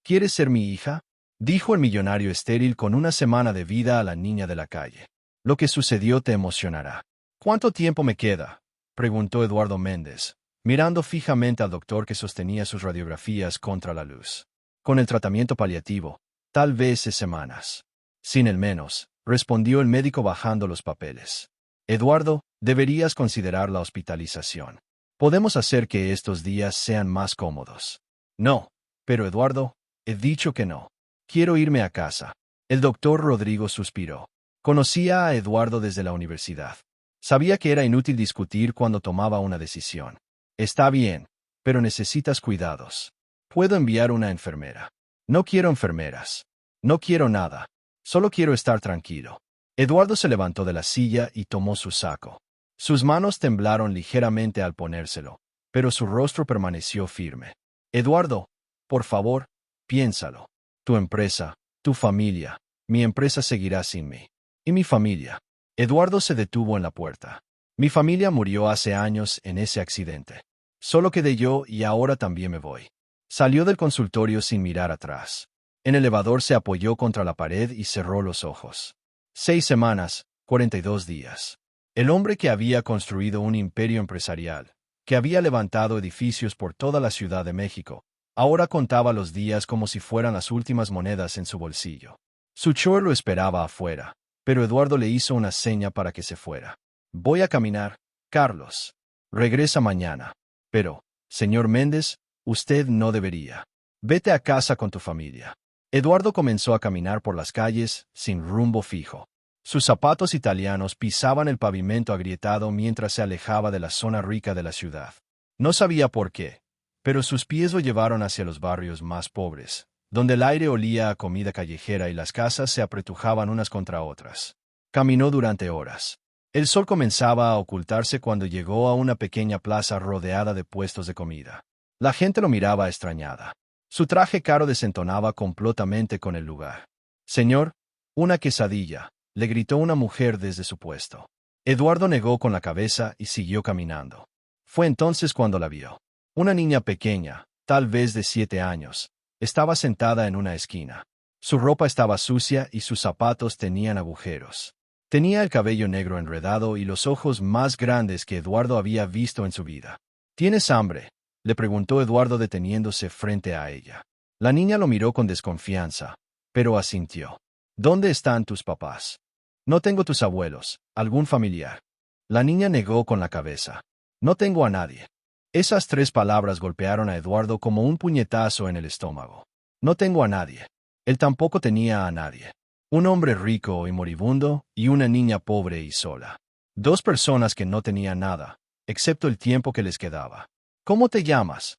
¿Quieres ser mi hija? Dijo el millonario estéril con una semana de vida a la niña de la calle. Lo que sucedió te emocionará. ¿Cuánto tiempo me queda? Preguntó Eduardo Méndez, mirando fijamente al doctor que sostenía sus radiografías contra la luz. Con el tratamiento paliativo, tal vez semanas. Sin el menos, respondió el médico bajando los papeles. Eduardo, deberías considerar la hospitalización. Podemos hacer que estos días sean más cómodos. No, pero Eduardo, he dicho que no. Quiero irme a casa. El doctor Rodrigo suspiró. Conocía a Eduardo desde la universidad. Sabía que era inútil discutir cuando tomaba una decisión. Está bien, pero necesitas cuidados. Puedo enviar una enfermera. No quiero enfermeras. No quiero nada. Solo quiero estar tranquilo. Eduardo se levantó de la silla y tomó su saco. Sus manos temblaron ligeramente al ponérselo, pero su rostro permaneció firme. Eduardo, por favor, piénsalo. Tu empresa, tu familia, mi empresa seguirá sin mí. ¿Y mi familia? Eduardo se detuvo en la puerta. Mi familia murió hace años en ese accidente. Solo quedé yo y ahora también me voy. Salió del consultorio sin mirar atrás. En el elevador se apoyó contra la pared y cerró los ojos. 6 semanas, 42 días. El hombre que había construido un imperio empresarial, que había levantado edificios por toda la Ciudad de México, ahora contaba los días como si fueran las últimas monedas en su bolsillo. Su chofer lo esperaba afuera, pero Eduardo le hizo una seña para que se fuera. Voy a caminar, Carlos. Regresa mañana. Pero, señor Méndez, usted no debería. Vete a casa con tu familia. Eduardo comenzó a caminar por las calles, sin rumbo fijo. Sus zapatos italianos pisaban el pavimento agrietado mientras se alejaba de la zona rica de la ciudad. No sabía por qué, pero sus pies lo llevaron hacia los barrios más pobres, donde el aire olía a comida callejera y las casas se apretujaban unas contra otras. Caminó durante horas. El sol comenzaba a ocultarse cuando llegó a una pequeña plaza rodeada de puestos de comida. La gente lo miraba extrañada. Su traje caro desentonaba completamente con el lugar. Señor, una quesadilla, le gritó una mujer desde su puesto. Eduardo negó con la cabeza y siguió caminando. Fue entonces cuando la vio. Una niña pequeña, tal vez de 7 años, estaba sentada en una esquina. Su ropa estaba sucia y sus zapatos tenían agujeros. Tenía el cabello negro enredado y los ojos más grandes que Eduardo había visto en su vida. ¿Tienes hambre?, le preguntó Eduardo deteniéndose frente a ella. La niña lo miró con desconfianza, pero asintió. ¿Dónde están tus papás? No tengo tus abuelos, algún familiar. La niña negó con la cabeza. No tengo a nadie. Esas 3 palabras golpearon a Eduardo como un puñetazo en el estómago. No tengo a nadie. Él tampoco tenía a nadie. Un hombre rico y moribundo y una niña pobre y sola. 2 personas que no tenían nada, excepto el tiempo que les quedaba. ¿Cómo te llamas?,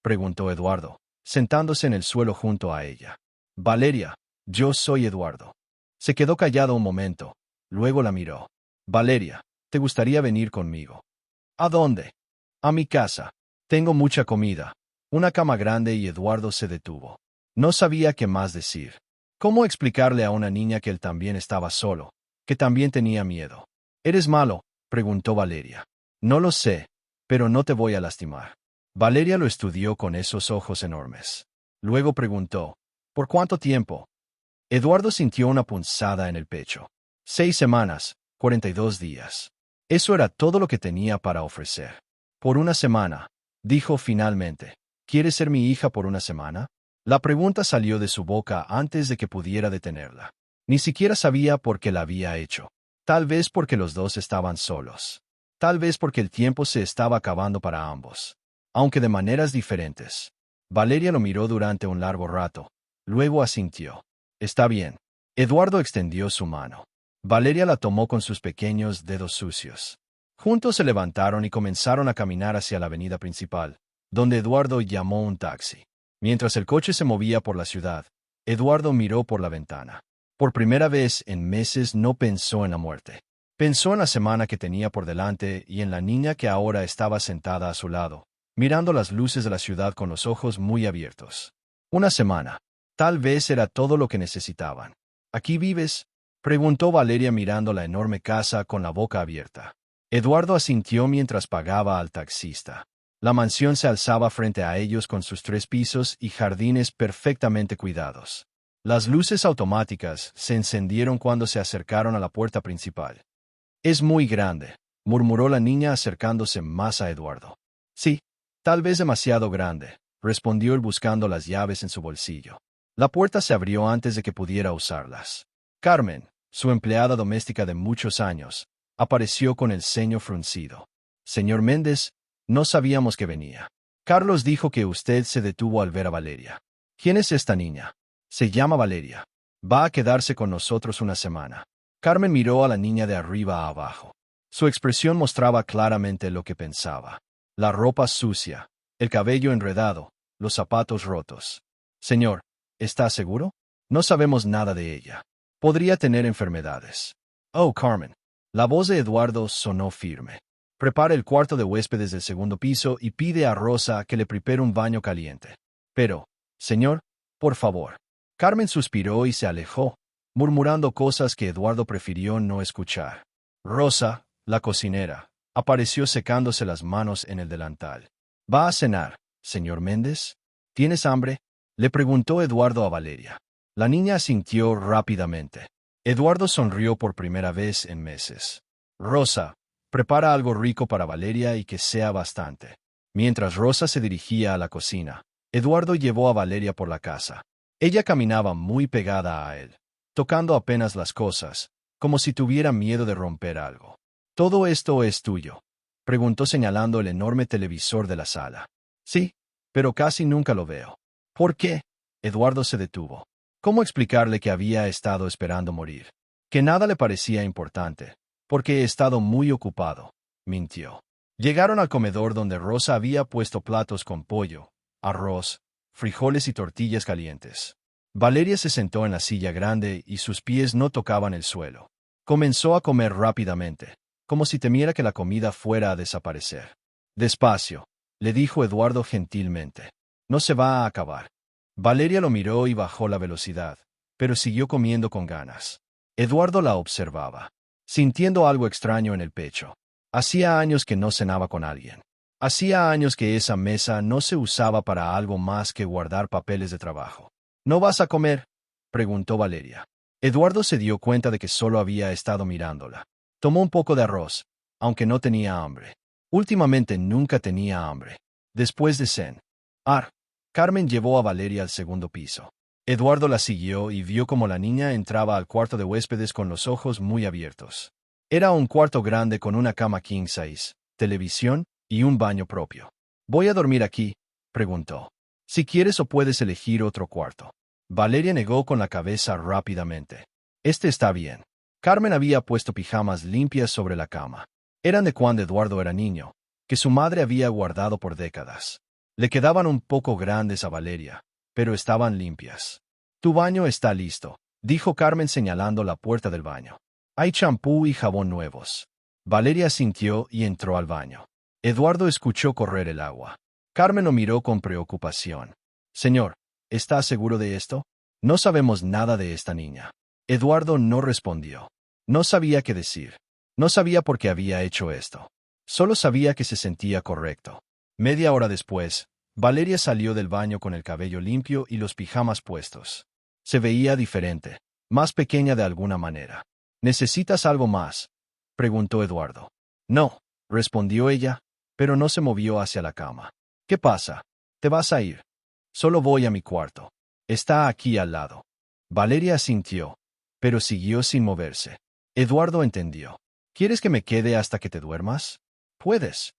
preguntó Eduardo, sentándose en el suelo junto a ella. Valeria, yo soy Eduardo. Se quedó callado un momento, luego la miró. Valeria, ¿te gustaría venir conmigo? ¿A dónde? A mi casa. Tengo mucha comida, una cama grande y Eduardo se detuvo. No sabía qué más decir. ¿Cómo explicarle a una niña que él también estaba solo, que también tenía miedo? ¿Eres malo?, preguntó Valeria. No lo sé, pero no te voy a lastimar. Valeria lo estudió con esos ojos enormes. Luego preguntó, ¿por cuánto tiempo? Eduardo sintió una punzada en el pecho. 6 semanas, 42 días. Eso era todo lo que tenía para ofrecer. Por una semana, dijo finalmente. ¿Quieres ser mi hija por una semana? La pregunta salió de su boca antes de que pudiera detenerla. Ni siquiera sabía por qué la había hecho. Tal vez porque los dos estaban solos. Tal vez porque el tiempo se estaba acabando para ambos, aunque de maneras diferentes. Valeria lo miró durante un largo rato, luego asintió. Está bien. Eduardo extendió su mano. Valeria la tomó con sus pequeños dedos sucios. Juntos se levantaron y comenzaron a caminar hacia la avenida principal, donde Eduardo llamó un taxi. Mientras el coche se movía por la ciudad, Eduardo miró por la ventana. Por primera vez en meses no pensó en la muerte. Pensó en la semana que tenía por delante y en la niña que ahora estaba sentada a su lado, mirando las luces de la ciudad con los ojos muy abiertos. Una semana. Tal vez era todo lo que necesitaban. ¿Aquí vives?, preguntó Valeria mirando la enorme casa con la boca abierta. Eduardo asintió mientras pagaba al taxista. La mansión se alzaba frente a ellos con sus 3 pisos y jardines perfectamente cuidados. Las luces automáticas se encendieron cuando se acercaron a la puerta principal. «Es muy grande», murmuró la niña acercándose más a Eduardo. «Sí, tal vez demasiado grande», respondió él buscando las llaves en su bolsillo. La puerta se abrió antes de que pudiera usarlas. Carmen, su empleada doméstica de muchos años, apareció con el ceño fruncido. «Señor Méndez, no sabíamos que venía. Carlos dijo que usted se detuvo al ver a Valeria. ¿Quién es esta niña?» «Se llama Valeria. Va a quedarse con nosotros una semana». Carmen miró a la niña de arriba a abajo. Su expresión mostraba claramente lo que pensaba. La ropa sucia, el cabello enredado, los zapatos rotos. «Señor, ¿está seguro? No sabemos nada de ella. Podría tener enfermedades». «Oh, Carmen». La voz de Eduardo sonó firme. «Prepara el cuarto de huéspedes del segundo piso y pide a Rosa que le prepare un baño caliente». «Pero, señor, por favor». Carmen suspiró y se alejó, murmurando cosas que Eduardo prefirió no escuchar. Rosa, la cocinera, apareció secándose las manos en el delantal. «¿Va a cenar, señor Méndez? ¿Tienes hambre?», le preguntó Eduardo a Valeria. La niña asintió rápidamente. Eduardo sonrió por primera vez en meses. «Rosa, prepara algo rico para Valeria y que sea bastante». Mientras Rosa se dirigía a la cocina, Eduardo llevó a Valeria por la casa. Ella caminaba muy pegada a él, tocando apenas las cosas, como si tuviera miedo de romper algo. «¿Todo esto es tuyo?», preguntó señalando el enorme televisor de la sala. «Sí, pero casi nunca lo veo». «¿Por qué?». Eduardo se detuvo. ¿Cómo explicarle que había estado esperando morir? Que nada le parecía importante, porque he estado muy ocupado, mintió. Llegaron al comedor donde Rosa había puesto platos con pollo, arroz, frijoles y tortillas calientes. Valeria se sentó en la silla grande y sus pies no tocaban el suelo. Comenzó a comer rápidamente, como si temiera que la comida fuera a desaparecer. «Despacio», le dijo Eduardo gentilmente. «No se va a acabar». Valeria lo miró y bajó la velocidad, pero siguió comiendo con ganas. Eduardo la observaba, sintiendo algo extraño en el pecho. Hacía años que no cenaba con alguien. Hacía años que esa mesa no se usaba para algo más que guardar papeles de trabajo. «¿No vas a comer?», preguntó Valeria. Eduardo se dio cuenta de que solo había estado mirándola. Tomó un poco de arroz, aunque no tenía hambre. Últimamente nunca tenía hambre. Después de cenar, Carmen llevó a Valeria al segundo piso. Eduardo la siguió y vio cómo la niña entraba al cuarto de huéspedes con los ojos muy abiertos. Era un cuarto grande con una cama king size, televisión y un baño propio. «¿Voy a dormir aquí?», preguntó. «Si quieres o puedes elegir otro cuarto». Valeria negó con la cabeza rápidamente. «Este está bien». Carmen había puesto pijamas limpias sobre la cama. Eran de cuando Eduardo era niño, que su madre había guardado por décadas. Le quedaban un poco grandes a Valeria, pero estaban limpias. «Tu baño está listo», dijo Carmen señalando la puerta del baño. «Hay champú y jabón nuevos». Valeria asintió y entró al baño. Eduardo escuchó correr el agua. Carmen lo miró con preocupación. «Señor, ¿está seguro de esto? No sabemos nada de esta niña». Eduardo no respondió. No sabía qué decir. No sabía por qué había hecho esto. Solo sabía que se sentía correcto. Media hora después, Valeria salió del baño con el cabello limpio y los pijamas puestos. Se veía diferente, más pequeña de alguna manera. «¿Necesitas algo más?», preguntó Eduardo. «No», respondió ella, pero no se movió hacia la cama. «¿Qué pasa? ¿Te vas a ir?». «Solo voy a mi cuarto. Está aquí al lado». Valeria asintió, pero siguió sin moverse. Eduardo entendió. «¿Quieres que me quede hasta que te duermas?». «Puedes».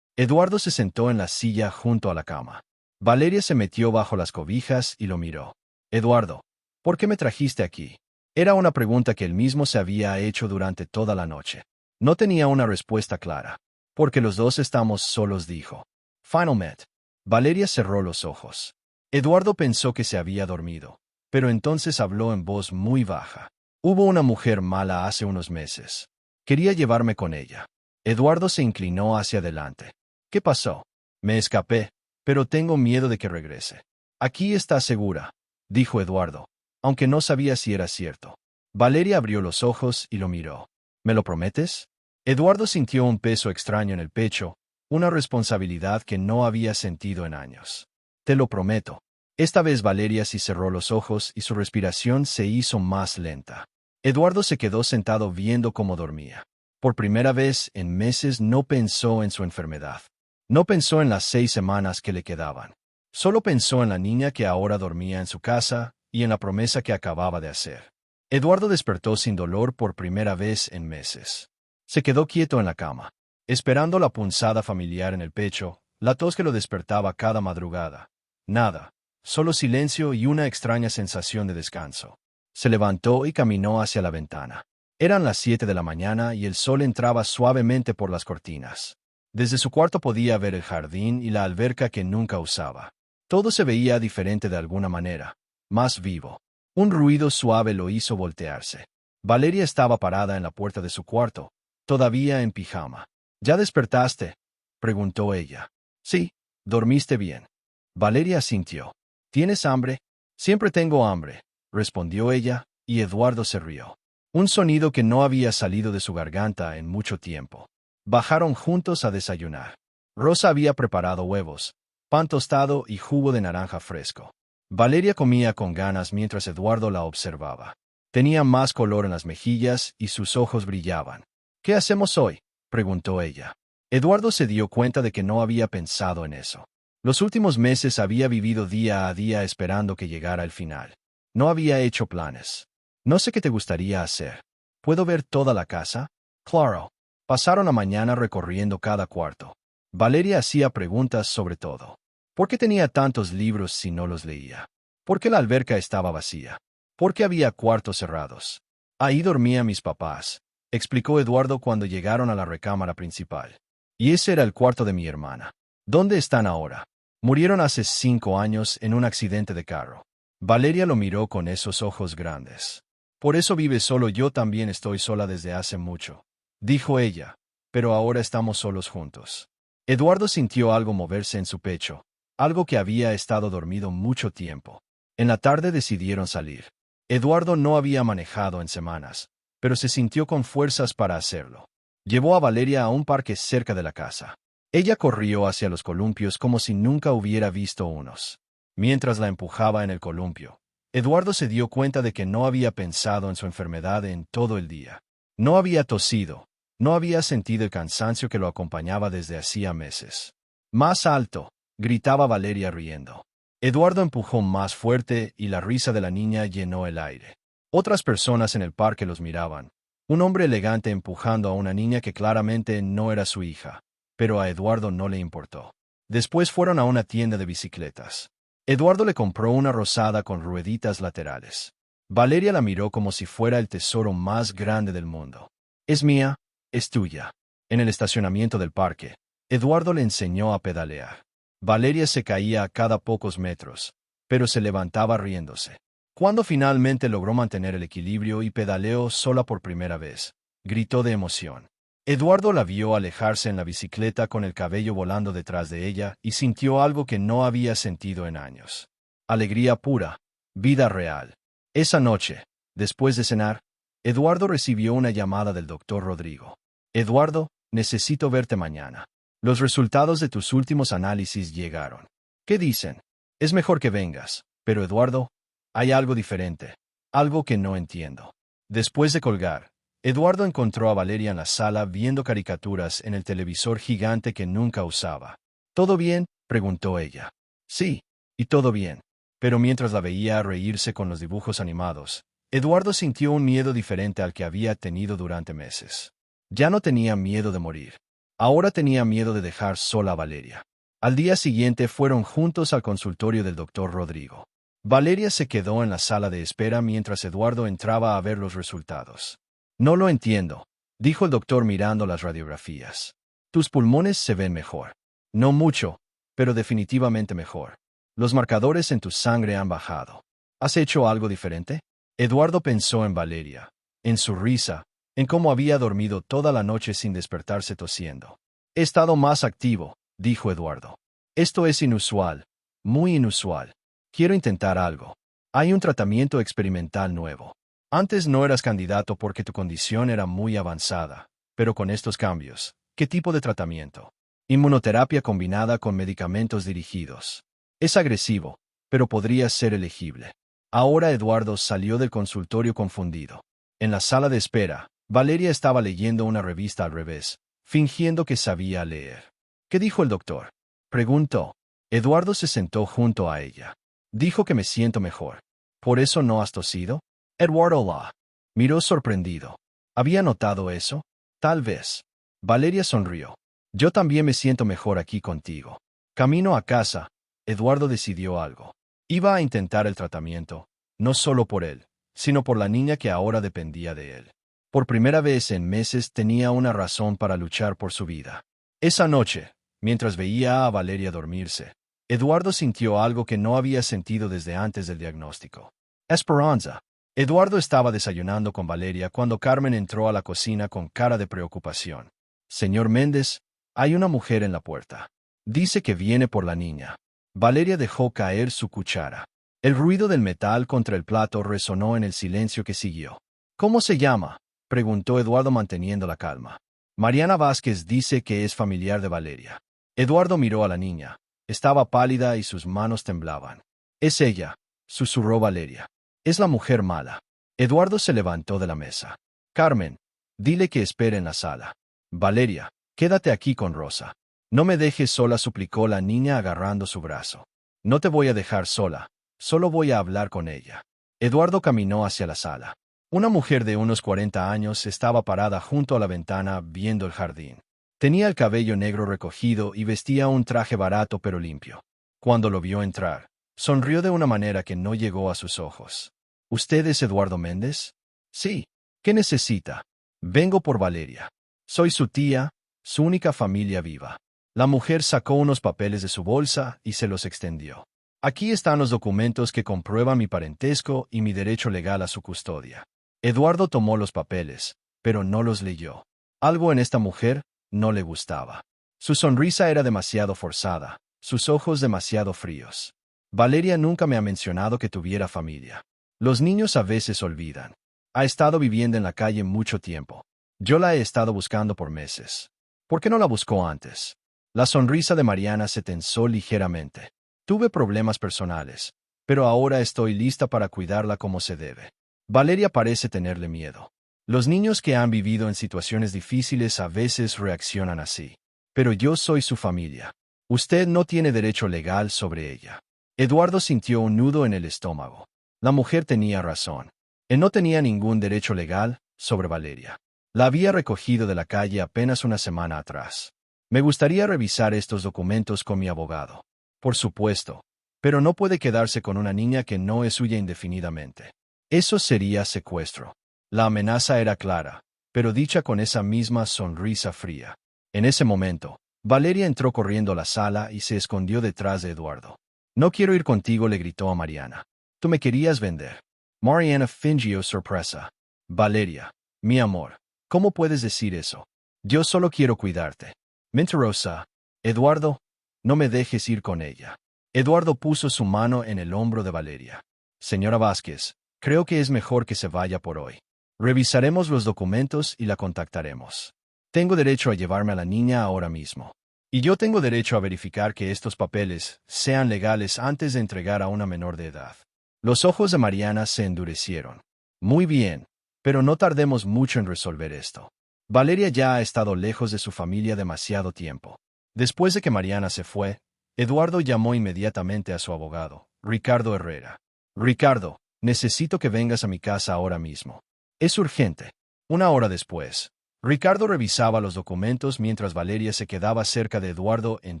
Eduardo se sentó en la silla junto a la cama. Valeria se metió bajo las cobijas y lo miró. «Eduardo, ¿por qué me trajiste aquí?». Era una pregunta que él mismo se había hecho durante toda la noche. No tenía una respuesta clara. «Porque los dos estamos solos», dijo. Finalmente, Valeria cerró los ojos. Eduardo pensó que se había dormido, pero entonces habló en voz muy baja. «Hubo una mujer mala hace unos meses. Quería llevarme con ella». Eduardo se inclinó hacia adelante. «¿Qué pasó?». «Me escapé, pero tengo miedo de que regrese». «Aquí está segura», dijo Eduardo, aunque no sabía si era cierto. Valeria abrió los ojos y lo miró. «¿Me lo prometes?». Eduardo sintió un peso extraño en el pecho, una responsabilidad que no había sentido en años. Te lo prometo. Esta vez Valeria sí cerró los ojos y su respiración se hizo más lenta. Eduardo se quedó sentado viendo cómo dormía. Por primera vez en meses no pensó en su enfermedad. No pensó en las 6 semanas que le quedaban. Solo pensó en la niña que ahora dormía en su casa y en la promesa que acababa de hacer. Eduardo despertó sin dolor por primera vez en meses. Se quedó quieto en la cama, esperando la punzada familiar en el pecho, la tos que lo despertaba cada madrugada. Nada, solo silencio y una extraña sensación de descanso. Se levantó y caminó hacia la ventana. Eran las 7 de la mañana y el sol entraba suavemente por las cortinas. Desde su cuarto podía ver el jardín y la alberca que nunca usaba. Todo se veía diferente de alguna manera, más vivo. Un ruido suave lo hizo voltearse. Valeria estaba parada en la puerta de su cuarto, todavía en pijama. ¿Ya despertaste?, preguntó ella. Sí, dormiste bien. Valeria asintió. ¿Tienes hambre? Siempre tengo hambre, respondió ella, y Eduardo se rió. Un sonido que no había salido de su garganta en mucho tiempo. Bajaron juntos a desayunar. Rosa había preparado huevos, pan tostado y jugo de naranja fresco. Valeria comía con ganas mientras Eduardo la observaba. Tenía más color en las mejillas y sus ojos brillaban. ¿Qué hacemos hoy?, preguntó ella. Eduardo se dio cuenta de que no había pensado en eso. Los últimos meses había vivido día a día esperando que llegara el final. No había hecho planes. No sé qué te gustaría hacer. ¿Puedo ver toda la casa? Claro. Pasaron la mañana recorriendo cada cuarto. Valeria hacía preguntas sobre todo. ¿Por qué tenía tantos libros si no los leía? ¿Por qué la alberca estaba vacía? ¿Por qué había cuartos cerrados? Ahí dormían mis papás, explicó Eduardo cuando llegaron a la recámara principal. Y ese era el cuarto de mi hermana. ¿Dónde están ahora? Murieron hace 5 años en un accidente de carro. Valeria lo miró con esos ojos grandes. Por eso vive solo, yo también estoy sola desde hace mucho, dijo ella, pero ahora estamos solos juntos. Eduardo sintió algo moverse en su pecho, algo que había estado dormido mucho tiempo. En la tarde decidieron salir. Eduardo no había manejado en semanas, pero se sintió con fuerzas para hacerlo. Llevó a Valeria a un parque cerca de la casa. Ella corrió hacia los columpios como si nunca hubiera visto unos. Mientras la empujaba en el columpio, Eduardo se dio cuenta de que no había pensado en su enfermedad en todo el día. No había tosido, no había sentido el cansancio que lo acompañaba desde hacía meses. Más alto, gritaba Valeria riendo. Eduardo empujó más fuerte y la risa de la niña llenó el aire. Otras personas en el parque los miraban. Un hombre elegante empujando a una niña que claramente no era su hija, pero a Eduardo no le importó. Después fueron a una tienda de bicicletas. Eduardo le compró una rosada con rueditas laterales. Valeria la miró como si fuera el tesoro más grande del mundo. Es mía, es tuya. En el estacionamiento del parque, Eduardo le enseñó a pedalear. Valeria se caía a cada pocos metros, pero se levantaba riéndose. Cuando finalmente logró mantener el equilibrio y pedaleó sola por primera vez, gritó de emoción. Eduardo la vio alejarse en la bicicleta con el cabello volando detrás de ella y sintió algo que no había sentido en años. Alegría pura, vida real. Esa noche, después de cenar, Eduardo recibió una llamada del doctor Rodrigo. Eduardo, necesito verte mañana. Los resultados de tus últimos análisis llegaron. ¿Qué dicen? Es mejor que vengas, pero Eduardo, hay algo diferente, algo que no entiendo. Después de colgar, Eduardo encontró a Valeria en la sala viendo caricaturas en el televisor gigante que nunca usaba. ¿Todo bien?, preguntó ella. Sí, y todo bien. Pero mientras la veía reírse con los dibujos animados, Eduardo sintió un miedo diferente al que había tenido durante meses. Ya no tenía miedo de morir. Ahora tenía miedo de dejar sola a Valeria. Al día siguiente fueron juntos al consultorio del doctor Rodrigo. Valeria se quedó en la sala de espera mientras Eduardo entraba a ver los resultados. No lo entiendo, dijo el doctor mirando las radiografías. Tus pulmones se ven mejor. No mucho, pero definitivamente mejor. Los marcadores en tu sangre han bajado. ¿Has hecho algo diferente? Eduardo pensó en Valeria, en su risa, en cómo había dormido toda la noche sin despertarse tosiendo. He estado más activo, dijo Eduardo. Esto es inusual, muy inusual. Quiero intentar algo. Hay un tratamiento experimental nuevo. Antes no eras candidato porque tu condición era muy avanzada, pero con estos cambios, ¿qué tipo de tratamiento? Inmunoterapia combinada con medicamentos dirigidos. Es agresivo, pero podría ser elegible. Ahora Eduardo salió del consultorio confundido. En la sala de espera, Valeria estaba leyendo una revista al revés, fingiendo que sabía leer. ¿Qué dijo el doctor?, preguntó. Eduardo se sentó junto a ella. Dijo que me siento mejor. ¿Por eso no has tosido? Eduardo la miró sorprendido. ¿Había notado eso? Tal vez. Valeria sonrió. Yo también me siento mejor aquí contigo. Camino a casa, Eduardo decidió algo. Iba a intentar el tratamiento, no solo por él, sino por la niña que ahora dependía de él. Por primera vez en meses tenía una razón para luchar por su vida. Esa noche, mientras veía a Valeria dormirse, Eduardo sintió algo que no había sentido desde antes del diagnóstico. Esperanza. Eduardo estaba desayunando con Valeria cuando Carmen entró a la cocina con cara de preocupación. Señor Méndez, hay una mujer en la puerta. Dice que viene por la niña. Valeria dejó caer su cuchara. El ruido del metal contra el plato resonó en el silencio que siguió. ¿Cómo se llama?, preguntó Eduardo manteniendo la calma. Mariana Vázquez dice que es familiar de Valeria. Eduardo miró a la niña. Estaba pálida y sus manos temblaban. Es ella, susurró Valeria. Es la mujer mala. Eduardo se levantó de la mesa. Carmen, dile que espere en la sala. Valeria, quédate aquí con Rosa. No me dejes sola, suplicó la niña agarrando su brazo. No te voy a dejar sola, solo voy a hablar con ella. Eduardo caminó hacia la sala. Una mujer de unos 40 años estaba parada junto a la ventana viendo el jardín. Tenía el cabello negro recogido y vestía un traje barato pero limpio. Cuando lo vio entrar, sonrió de una manera que no llegó a sus ojos. ¿Usted es Eduardo Méndez? Sí. ¿Qué necesita? Vengo por Valeria. Soy su tía, su única familia viva. La mujer sacó unos papeles de su bolsa y se los extendió. Aquí están los documentos que comprueban mi parentesco y mi derecho legal a su custodia. Eduardo tomó los papeles, pero no los leyó. Algo en esta mujer no le gustaba. Su sonrisa era demasiado forzada, sus ojos demasiado fríos. Valeria nunca me ha mencionado que tuviera familia. Los niños a veces olvidan. Ha estado viviendo en la calle mucho tiempo. Yo la he estado buscando por meses. ¿Por qué no la buscó antes? La sonrisa de Mariana se tensó ligeramente. Tuve problemas personales, pero ahora estoy lista para cuidarla como se debe. Valeria parece tenerle miedo. Los niños que han vivido en situaciones difíciles a veces reaccionan así. Pero yo soy su familia. Usted no tiene derecho legal sobre ella. Eduardo sintió un nudo en el estómago. La mujer tenía razón. Él no tenía ningún derecho legal sobre Valeria. La había recogido de la calle apenas una semana atrás. Me gustaría revisar estos documentos con mi abogado. Por supuesto. Pero no puede quedarse con una niña que no es suya indefinidamente. Eso sería secuestro. La amenaza era clara, pero dicha con esa misma sonrisa fría. En ese momento, Valeria entró corriendo a la sala y se escondió detrás de Eduardo. No quiero ir contigo, le gritó a Mariana. Tú me querías vender. Mariana fingió sorpresa. Valeria, mi amor, ¿cómo puedes decir eso? Yo solo quiero cuidarte. Mentirosa. Eduardo, no me dejes ir con ella. Eduardo puso su mano en el hombro de Valeria. Señora Vázquez, creo que es mejor que se vaya por hoy. Revisaremos los documentos y la contactaremos. Tengo derecho a llevarme a la niña ahora mismo. Y yo tengo derecho a verificar que estos papeles sean legales antes de entregar a una menor de edad. Los ojos de Mariana se endurecieron. Muy bien, pero no tardemos mucho en resolver esto. Valeria ya ha estado lejos de su familia demasiado tiempo. Después de que Mariana se fue, Eduardo llamó inmediatamente a su abogado, Ricardo Herrera. Ricardo, necesito que vengas a mi casa ahora mismo. Es urgente. Una hora después, Ricardo revisaba los documentos mientras Valeria se quedaba cerca de Eduardo en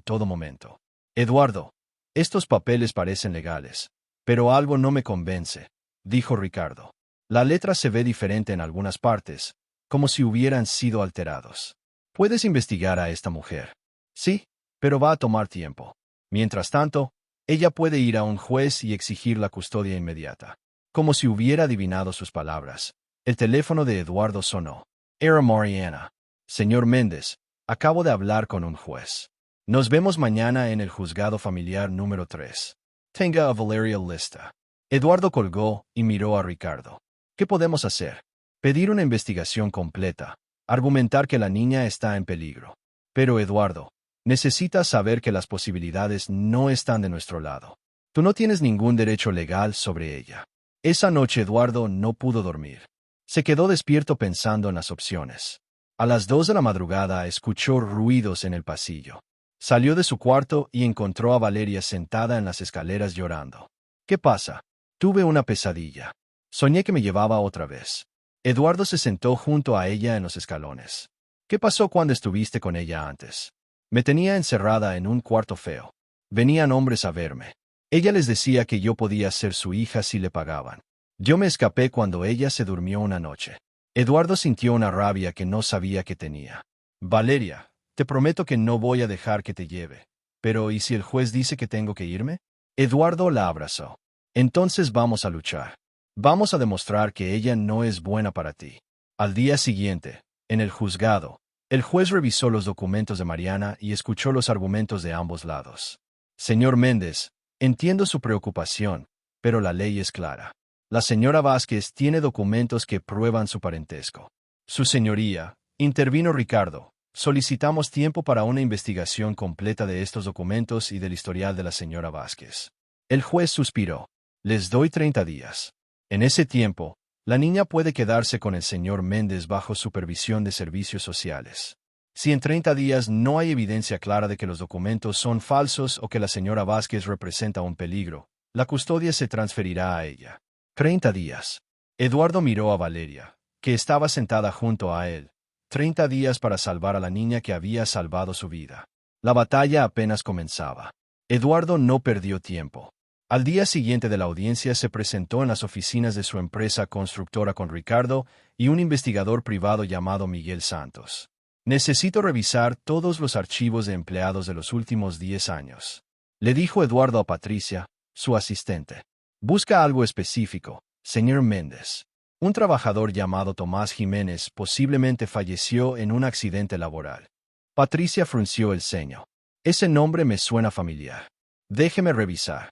todo momento. Eduardo, estos papeles parecen legales, pero algo no me convence, dijo Ricardo. La letra se ve diferente en algunas partes, como si hubieran sido alterados. ¿Puedes investigar a esta mujer? Sí, pero va a tomar tiempo. Mientras tanto, ella puede ir a un juez y exigir la custodia inmediata. Como si hubiera adivinado sus palabras, el teléfono de Eduardo sonó. Era Mariana. Señor Méndez, acabo de hablar con un juez. Nos vemos mañana en el juzgado familiar número 3. Tenga a Valeria lista. Eduardo colgó y miró a Ricardo. ¿Qué podemos hacer? Pedir una investigación completa. Argumentar que la niña está en peligro. Pero Eduardo, Necesitas saber que las posibilidades no están de nuestro lado. Tú no tienes ningún derecho legal sobre ella. Esa noche Eduardo no pudo dormir. Se quedó despierto pensando en las opciones. A las 2 de la madrugada escuchó ruidos en el pasillo. Salió de su cuarto y encontró a Valeria sentada en las escaleras llorando. ¿Qué pasa? Tuve una pesadilla. Soñé que me llevaba otra vez. Eduardo se sentó junto a ella en los escalones. ¿Qué pasó cuando estuviste con ella antes? Me tenía encerrada en un cuarto feo. Venían hombres a verme. Ella les decía que yo podía ser su hija si le pagaban. Yo me escapé cuando ella se durmió una noche. Eduardo sintió una rabia que no sabía que tenía. Valeria, te prometo que no voy a dejar que te lleve. Pero ¿y si el juez dice que tengo que irme? Eduardo la abrazó. Entonces vamos a luchar. Vamos a demostrar que ella no es buena para ti. Al día siguiente, en el juzgado, el juez revisó los documentos de Mariana y escuchó los argumentos de ambos lados. Señor Méndez, entiendo su preocupación, pero la ley es clara. La señora Vázquez tiene documentos que prueban su parentesco. Su señoría, intervino Ricardo, solicitamos tiempo para una investigación completa de estos documentos y del historial de la señora Vázquez. El juez suspiró. Les doy 30 días. En ese tiempo, la niña puede quedarse con el señor Méndez bajo supervisión de servicios sociales. Si en 30 días no hay evidencia clara de que los documentos son falsos o que la señora Vázquez representa un peligro, la custodia se transferirá a ella. 30 días. Eduardo miró a Valeria, que estaba sentada junto a él. 30 días para salvar a la niña que había salvado su vida. La batalla apenas comenzaba. Eduardo no perdió tiempo. Al día siguiente de la audiencia se presentó en las oficinas de su empresa constructora con Ricardo y un investigador privado llamado Miguel Santos. Necesito revisar todos los archivos de empleados de los últimos 10 años. Le dijo Eduardo a Patricia, su asistente. Busca algo específico, señor Méndez. Un trabajador llamado Tomás Jiménez posiblemente falleció en un accidente laboral. Patricia frunció el ceño. Ese nombre me suena familiar. Déjeme revisar.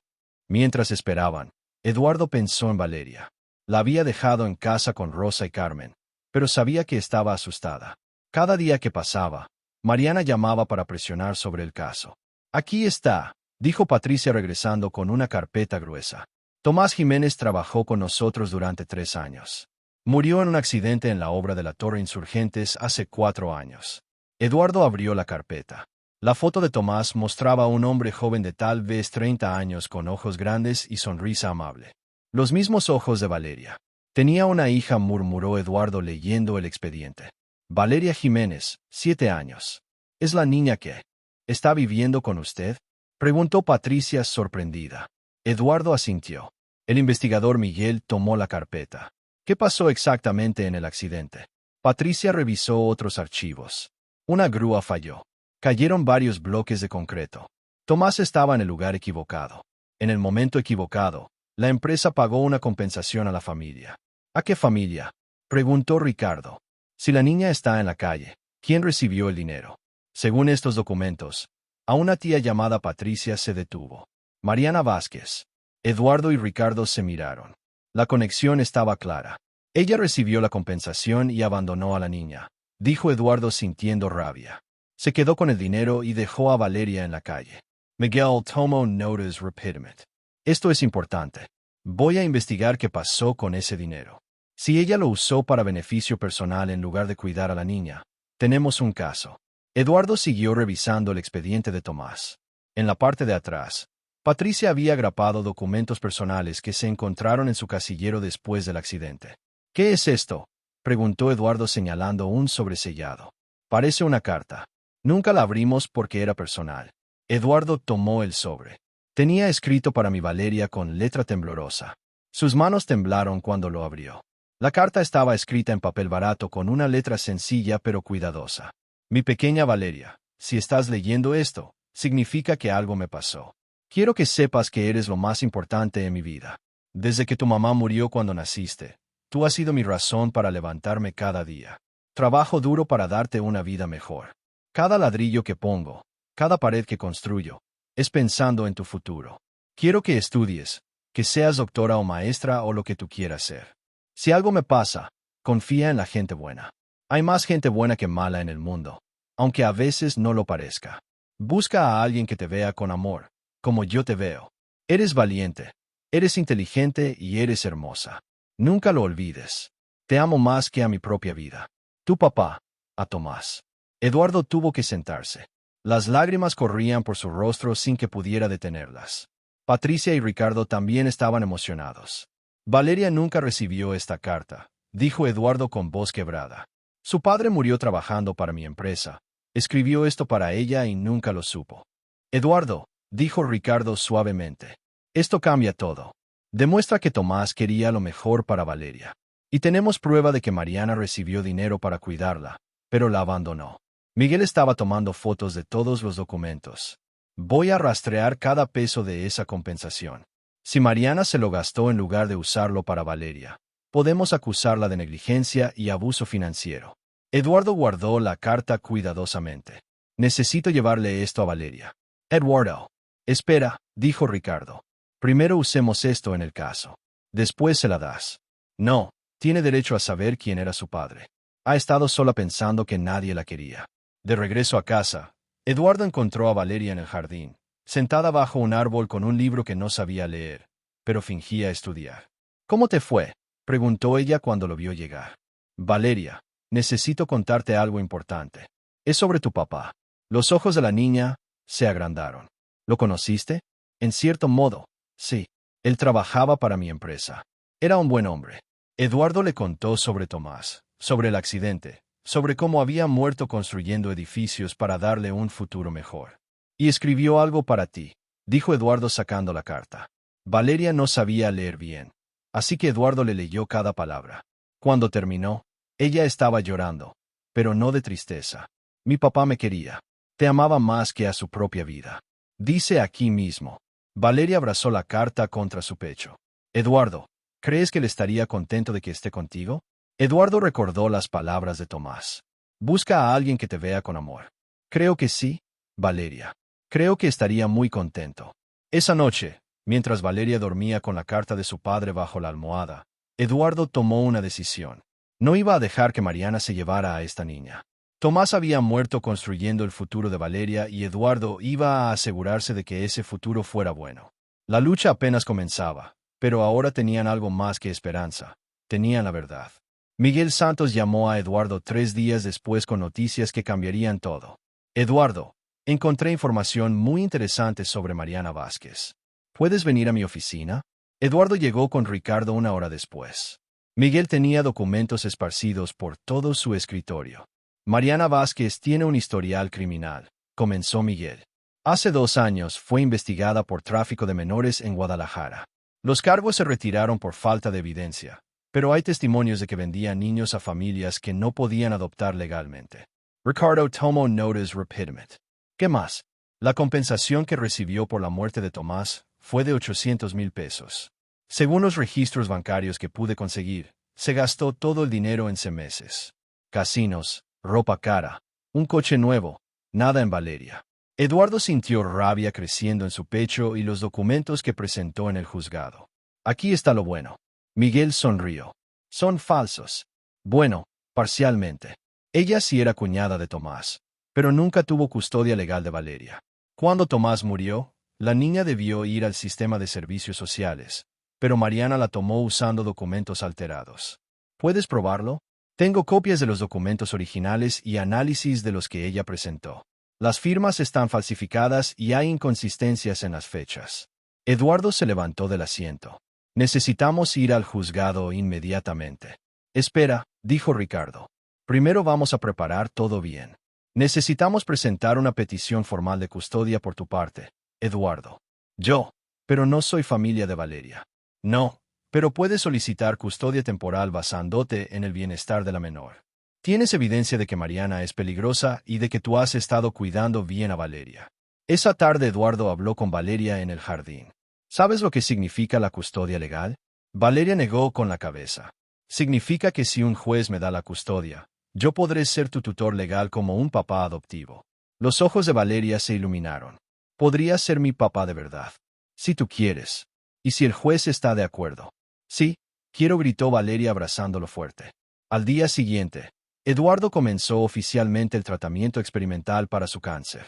Mientras esperaban, Eduardo pensó en Valeria. La había dejado en casa con Rosa y Carmen, pero sabía que estaba asustada. Cada día que pasaba, Mariana llamaba para presionar sobre el caso. Aquí está, dijo Patricia regresando con una carpeta gruesa. Tomás Jiménez trabajó con nosotros durante 3 años. Murió en un accidente en la obra de la Torre Insurgentes hace 4 años. Eduardo abrió la carpeta. La foto de Tomás mostraba a un hombre joven de tal vez 30 años con ojos grandes y sonrisa amable. Los mismos ojos de Valeria. Tenía una hija, murmuró Eduardo leyendo el expediente. Valeria Jiménez, 7 años. ¿Es la niña que está viviendo con usted? Preguntó Patricia sorprendida. Eduardo asintió. El investigador Miguel tomó la carpeta. ¿Qué pasó exactamente en el accidente? Patricia revisó otros archivos. Una grúa falló. Cayeron varios bloques de concreto. Tomás estaba en el lugar equivocado. En el momento equivocado, la empresa pagó una compensación a la familia. ¿A qué familia? Preguntó Ricardo. Si la niña está en la calle, ¿quién recibió el dinero? Según estos documentos, a una tía llamada Patricia se detuvo. Mariana Vázquez. Eduardo y Ricardo se miraron. La conexión estaba clara. Ella recibió la compensación y abandonó a la niña, dijo Eduardo sintiendo rabia. Se quedó con el dinero y dejó a Valeria en la calle. Miguel tomó notas rápidamente. Esto es importante. Voy a investigar qué pasó con ese dinero. Si ella lo usó para beneficio personal en lugar de cuidar a la niña, tenemos un caso. Eduardo siguió revisando el expediente de Tomás. En la parte de atrás, Patricia había grapado documentos personales que se encontraron en su casillero después del accidente. ¿Qué es esto?, preguntó Eduardo señalando un sobresellado. Parece una carta. Nunca la abrimos porque era personal. Eduardo tomó el sobre. Tenía escrito para mi Valeria con letra temblorosa. Sus manos temblaron cuando lo abrió. La carta estaba escrita en papel barato con una letra sencilla pero cuidadosa. Mi pequeña Valeria, si estás leyendo esto, significa que algo me pasó. Quiero que sepas que eres lo más importante en mi vida. Desde que tu mamá murió cuando naciste, tú has sido mi razón para levantarme cada día. Trabajo duro para darte una vida mejor. Cada ladrillo que pongo, cada pared que construyo, es pensando en tu futuro. Quiero que estudies, que seas doctora o maestra o lo que tú quieras ser. Si algo me pasa, confía en la gente buena. Hay más gente buena que mala en el mundo, aunque a veces no lo parezca. Busca a alguien que te vea con amor, como yo te veo. Eres valiente, eres inteligente y eres hermosa. Nunca lo olvides. Te amo más que a mi propia vida. Tu papá, a Tomás. Eduardo tuvo que sentarse. Las lágrimas corrían por su rostro sin que pudiera detenerlas. Patricia y Ricardo también estaban emocionados. Valeria nunca recibió esta carta, dijo Eduardo con voz quebrada. Su padre murió trabajando para mi empresa. Escribió esto para ella y nunca lo supo. Eduardo, dijo Ricardo suavemente. Esto cambia todo. Demuestra que Tomás quería lo mejor para Valeria. Y tenemos prueba de que Mariana recibió dinero para cuidarla, pero la abandonó. Miguel estaba tomando fotos de todos los documentos. Voy a rastrear cada peso de esa compensación. Si Mariana se lo gastó en lugar de usarlo para Valeria, podemos acusarla de negligencia y abuso financiero. Eduardo guardó la carta cuidadosamente. Necesito llevarle esto a Valeria. Eduardo. Espera, dijo Ricardo. Primero usemos esto en el caso. Después se la das. No, tiene derecho a saber quién era su padre. Ha estado sola pensando que nadie la quería. De regreso a casa, Eduardo encontró a Valeria en el jardín, sentada bajo un árbol con un libro que no sabía leer, pero fingía estudiar. ¿Cómo te fue?, preguntó ella cuando lo vio llegar. Valeria, necesito contarte algo importante. Es sobre tu papá. Los ojos de la niña se agrandaron. ¿Lo conociste? En cierto modo, sí. Él trabajaba para mi empresa. Era un buen hombre. Eduardo le contó sobre Tomás, sobre el accidente, sobre cómo había muerto construyendo edificios para darle un futuro mejor. Y escribió algo para ti, dijo Eduardo sacando la carta. Valeria no sabía leer bien, así que Eduardo le leyó cada palabra. Cuando terminó, ella estaba llorando, pero no de tristeza. Mi papá me quería. Te amaba más que a su propia vida. Dice aquí mismo. Valeria abrazó la carta contra su pecho. Eduardo, ¿crees que él estaría contento de que esté contigo? Eduardo recordó las palabras de Tomás. Busca a alguien que te vea con amor. Creo que sí, Valeria. Creo que estaría muy contento. Esa noche, mientras Valeria dormía con la carta de su padre bajo la almohada, Eduardo tomó una decisión. No iba a dejar que Mariana se llevara a esta niña. Tomás había muerto construyendo el futuro de Valeria y Eduardo iba a asegurarse de que ese futuro fuera bueno. La lucha apenas comenzaba, pero ahora tenían algo más que esperanza. Tenían la verdad. Miguel Santos llamó a Eduardo 3 días después con noticias que cambiarían todo. Eduardo, encontré información muy interesante sobre Mariana Vázquez. ¿Puedes venir a mi oficina? Eduardo llegó con Ricardo 1 hora después. Miguel tenía documentos esparcidos por todo su escritorio. Mariana Vázquez tiene un historial criminal, comenzó Miguel. Hace 2 años fue investigada por tráfico de menores en Guadalajara. Los cargos se retiraron por falta de evidencia, pero hay testimonios de que vendía niños a familias que no podían adoptar legalmente. Ricardo tomó notas rápidamente. ¿Qué más? La compensación que recibió por la muerte de Tomás fue de 800,000 pesos. Según los registros bancarios que pude conseguir, se gastó todo el dinero en meses. Casinos, ropa cara, un coche nuevo, nada en Valeria. Eduardo sintió rabia creciendo en su pecho y los documentos que presentó en el juzgado. Aquí está lo bueno. Miguel sonrió. Son falsos. Bueno, parcialmente. Ella sí era cuñada de Tomás, pero nunca tuvo custodia legal de Valeria. Cuando Tomás murió, la niña debió ir al sistema de servicios sociales, pero Mariana la tomó usando documentos alterados. ¿Puedes probarlo? Tengo copias de los documentos originales y análisis de los que ella presentó. Las firmas están falsificadas y hay inconsistencias en las fechas. Eduardo se levantó del asiento. Necesitamos ir al juzgado inmediatamente. Espera, dijo Ricardo. Primero vamos a preparar todo bien. Necesitamos presentar una petición formal de custodia por tu parte, Eduardo. Yo, pero no soy familia de Valeria. No, pero puedes solicitar custodia temporal basándote en el bienestar de la menor. Tienes evidencia de que Mariana es peligrosa y de que tú has estado cuidando bien a Valeria. Esa tarde Eduardo habló con Valeria en el jardín. ¿Sabes lo que significa la custodia legal? Valeria negó con la cabeza. Significa que si un juez me da la custodia, yo podré ser tu tutor legal como un papá adoptivo. Los ojos de Valeria se iluminaron. Podrías ser mi papá de verdad. Si tú quieres. Y si el juez está de acuerdo. Sí, quiero, gritó Valeria abrazándolo fuerte. Al día siguiente, Eduardo comenzó oficialmente el tratamiento experimental para su cáncer.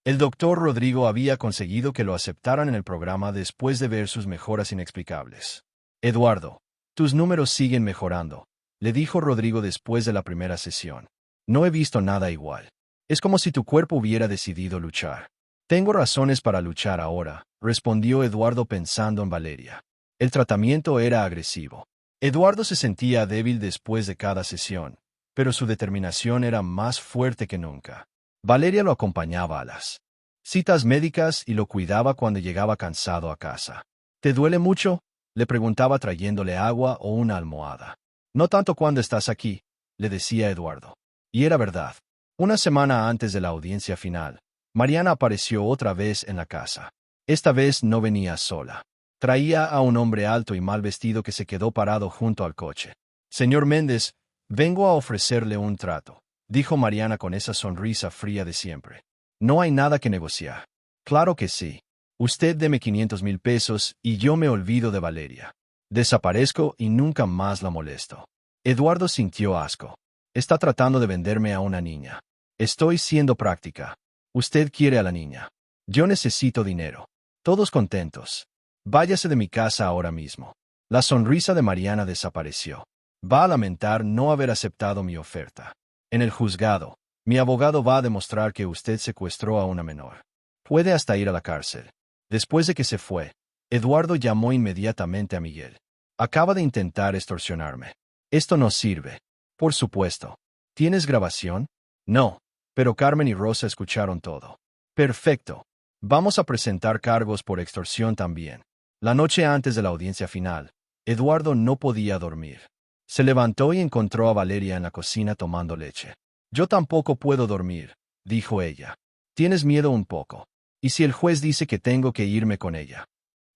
El doctor Rodrigo había conseguido que lo aceptaran en el programa después de ver sus mejoras inexplicables. Eduardo, tus números siguen mejorando, le dijo Rodrigo después de la primera sesión. No he visto nada igual. Es como si tu cuerpo hubiera decidido luchar. Tengo razones para luchar ahora, respondió Eduardo pensando en Valeria. El tratamiento era agresivo. Eduardo se sentía débil después de cada sesión, pero su determinación era más fuerte que nunca. Valeria lo acompañaba a las citas médicas y lo cuidaba cuando llegaba cansado a casa. ¿Te duele mucho?, le preguntaba trayéndole agua o una almohada. No tanto cuando estás aquí, le decía Eduardo. Y era verdad. Una semana antes de la audiencia final, Mariana apareció otra vez en la casa. Esta vez no venía sola. Traía a un hombre alto y mal vestido que se quedó parado junto al coche. Señor Méndez, vengo a ofrecerle un trato, dijo Mariana con esa sonrisa fría de siempre. No hay nada que negociar. Claro que sí. Usted deme 500,000 pesos y yo me olvido de Valeria. Desaparezco y nunca más la molesto. Eduardo sintió asco. Está tratando de venderme a una niña. Estoy siendo práctica. Usted quiere a la niña. Yo necesito dinero. Todos contentos. Váyase de mi casa ahora mismo. La sonrisa de Mariana desapareció. Va a lamentar no haber aceptado mi oferta. En el juzgado, mi abogado va a demostrar que usted secuestró a una menor. Puede hasta ir a la cárcel. Después de que se fue, Eduardo llamó inmediatamente a Miguel. Acaba de intentar extorsionarme. Esto no sirve. Por supuesto. ¿Tienes grabación? No. Pero Carmen y Rosa escucharon todo. Perfecto. Vamos a presentar cargos por extorsión también. La noche antes de la audiencia final, Eduardo no podía dormir. Se levantó y encontró a Valeria en la cocina tomando leche. Yo tampoco puedo dormir, dijo ella. Tienes miedo un poco. ¿Y si el juez dice que tengo que irme con ella?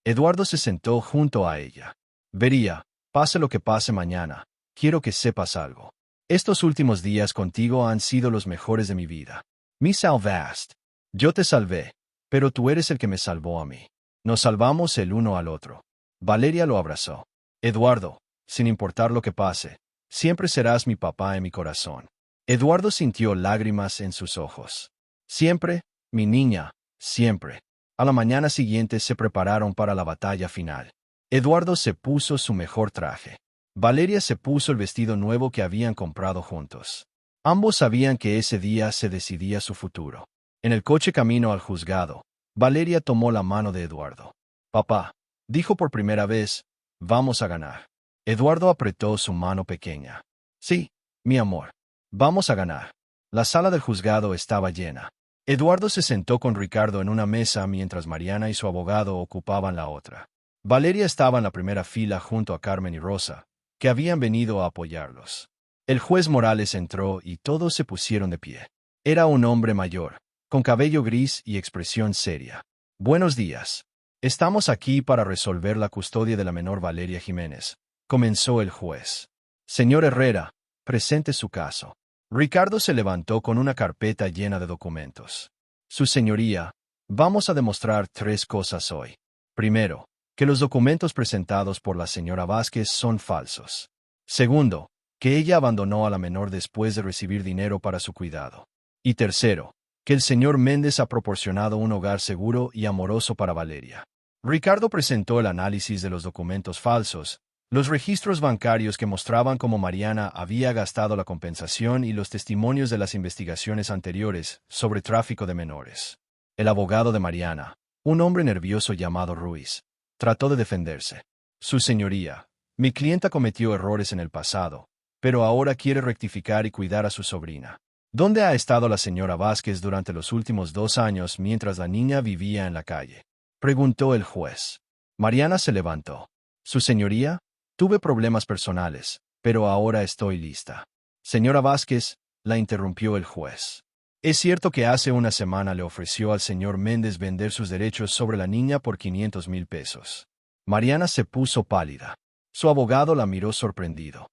Eduardo se sentó junto a ella. Vería, pase lo que pase mañana, quiero que sepas algo. Estos últimos días contigo han sido los mejores de mi vida. Me salvaste. Yo te salvé, pero tú eres el que me salvó a mí. Nos salvamos el uno al otro. Valeria lo abrazó. Eduardo, sin importar lo que pase, siempre serás mi papá en mi corazón. Eduardo sintió lágrimas en sus ojos. Siempre, mi niña, siempre. A la mañana siguiente se prepararon para la batalla final. Eduardo se puso su mejor traje. Valeria se puso el vestido nuevo que habían comprado juntos. Ambos sabían que ese día se decidía su futuro. En el coche camino al juzgado, Valeria tomó la mano de Eduardo. Papá, dijo por primera vez, vamos a ganar. Eduardo apretó su mano pequeña. Sí, mi amor. Vamos a ganar. La sala del juzgado estaba llena. Eduardo se sentó con Ricardo en una mesa mientras Mariana y su abogado ocupaban la otra. Valeria estaba en la primera fila junto a Carmen y Rosa, que habían venido a apoyarlos. El juez Morales entró y todos se pusieron de pie. Era un hombre mayor, con cabello gris y expresión seria. Buenos días. Estamos aquí para resolver la custodia de la menor Valeria Jiménez, comenzó el juez. Señor Herrera, presente su caso. Ricardo se levantó con una carpeta llena de documentos. Su señoría, vamos a demostrar 3 cosas hoy. Primero, que los documentos presentados por la señora Vázquez son falsos. Segundo, que ella abandonó a la menor después de recibir dinero para su cuidado. Y tercero, que el señor Méndez ha proporcionado un hogar seguro y amoroso para Valeria. Ricardo presentó el análisis de los documentos falsos, los registros bancarios que mostraban cómo Mariana había gastado la compensación y los testimonios de las investigaciones anteriores sobre tráfico de menores. El abogado de Mariana, un hombre nervioso llamado Ruiz, trató de defenderse. Su señoría, mi clienta cometió errores en el pasado, pero ahora quiere rectificar y cuidar a su sobrina. ¿Dónde ha estado la señora Vázquez durante los últimos 2 años mientras la niña vivía en la calle?, preguntó el juez. Mariana se levantó. Su señoría, tuve problemas personales, pero ahora estoy lista. Señora Vázquez, la interrumpió el juez. Es cierto que hace una semana le ofreció al señor Méndez vender sus derechos sobre la niña por 500,000 pesos. Mariana se puso pálida. Su abogado la miró sorprendido.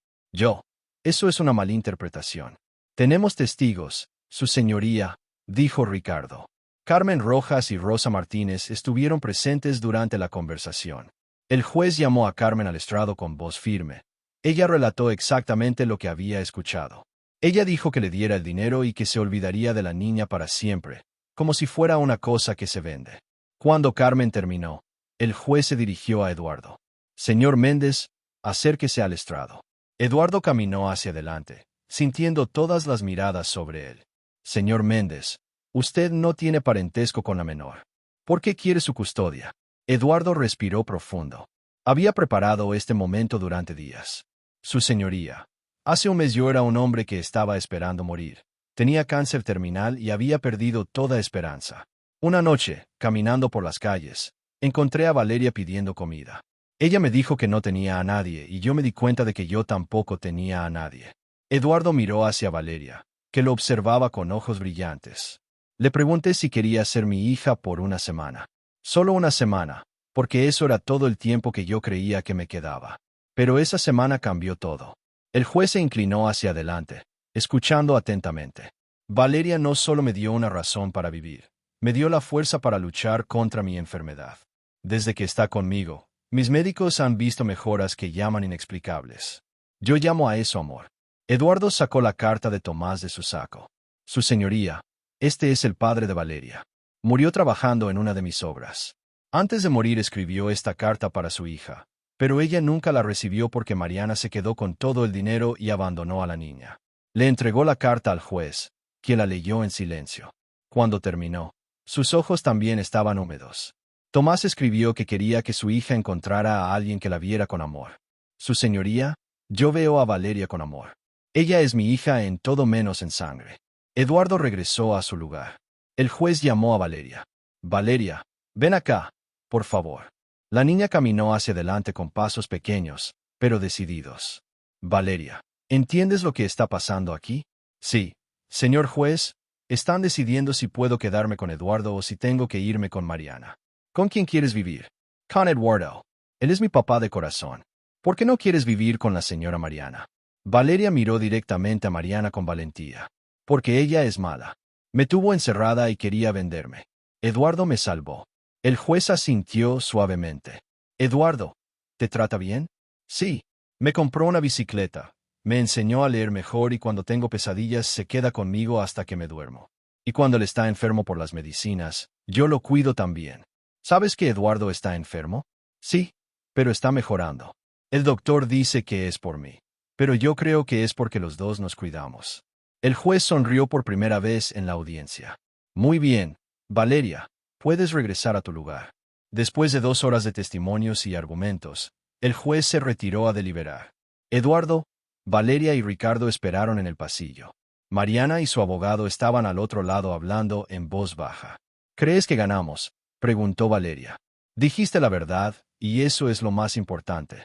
Eso es una malinterpretación. Tenemos testigos, su señoría, dijo Ricardo. Carmen Rojas y Rosa Martínez estuvieron presentes durante la conversación. El juez llamó a Carmen al estrado con voz firme. Ella relató exactamente lo que había escuchado. Ella dijo que le diera el dinero y que se olvidaría de la niña para siempre, como si fuera una cosa que se vende. Cuando Carmen terminó, el juez se dirigió a Eduardo. Señor Méndez, acérquese al estrado. Eduardo caminó hacia adelante, sintiendo todas las miradas sobre él. Señor Méndez, usted no tiene parentesco con la menor. ¿Por qué quiere su custodia? Eduardo respiró profundo. Había preparado este momento durante días. Su señoría. Hace un mes yo era un hombre que estaba esperando morir. Tenía cáncer terminal y había perdido toda esperanza. Una noche, caminando por las calles, encontré a Valeria pidiendo comida. Ella me dijo que no tenía a nadie y yo me di cuenta de que yo tampoco tenía a nadie. Eduardo miró hacia Valeria, que lo observaba con ojos brillantes. Le pregunté si quería ser mi hija por una semana. Solo una semana, porque eso era todo el tiempo que yo creía que me quedaba. Pero esa semana cambió todo. El juez se inclinó hacia adelante, escuchando atentamente. Valeria no solo me dio una razón para vivir, me dio la fuerza para luchar contra mi enfermedad. Desde que está conmigo, mis médicos han visto mejoras que llaman inexplicables. Yo llamo a eso amor. Eduardo sacó la carta de Tomás de su saco. Su señoría, este es el padre de Valeria. Murió trabajando en una de mis obras. Antes de morir escribió esta carta para su hija, pero ella nunca la recibió porque Mariana se quedó con todo el dinero y abandonó a la niña. Le entregó la carta al juez, quien la leyó en silencio. Cuando terminó, sus ojos también estaban húmedos. Tomás escribió que quería que su hija encontrara a alguien que la viera con amor. Su señoría, yo veo a Valeria con amor. Ella es mi hija en todo menos en sangre. Eduardo regresó a su lugar. El juez llamó a Valeria. Valeria, ven acá, por favor. La niña caminó hacia adelante con pasos pequeños, pero decididos. Valeria, ¿entiendes lo que está pasando aquí? Sí, señor juez, están decidiendo si puedo quedarme con Eduardo o si tengo que irme con Mariana. ¿Con quién quieres vivir? Con Eduardo. Él es mi papá de corazón. ¿Por qué no quieres vivir con la señora Mariana? Valeria miró directamente a Mariana con valentía. Porque ella es mala. Me tuvo encerrada y quería venderme. Eduardo me salvó. El juez asintió suavemente. Eduardo, ¿te trata bien? Sí. Me compró una bicicleta. Me enseñó a leer mejor y cuando tengo pesadillas se queda conmigo hasta que me duermo. Y cuando él está enfermo por las medicinas, yo lo cuido también. ¿Sabes que Eduardo está enfermo? Sí, pero está mejorando. El doctor dice que es por mí, pero yo creo que es porque los dos nos cuidamos. El juez sonrió por primera vez en la audiencia. Muy bien, Valeria, puedes regresar a tu lugar. Después de 2 horas de testimonios y argumentos, el juez se retiró a deliberar. Eduardo, Valeria y Ricardo esperaron en el pasillo. Mariana y su abogado estaban al otro lado hablando en voz baja. ¿Crees que ganamos?, preguntó Valeria. Dijiste la verdad, y eso es lo más importante,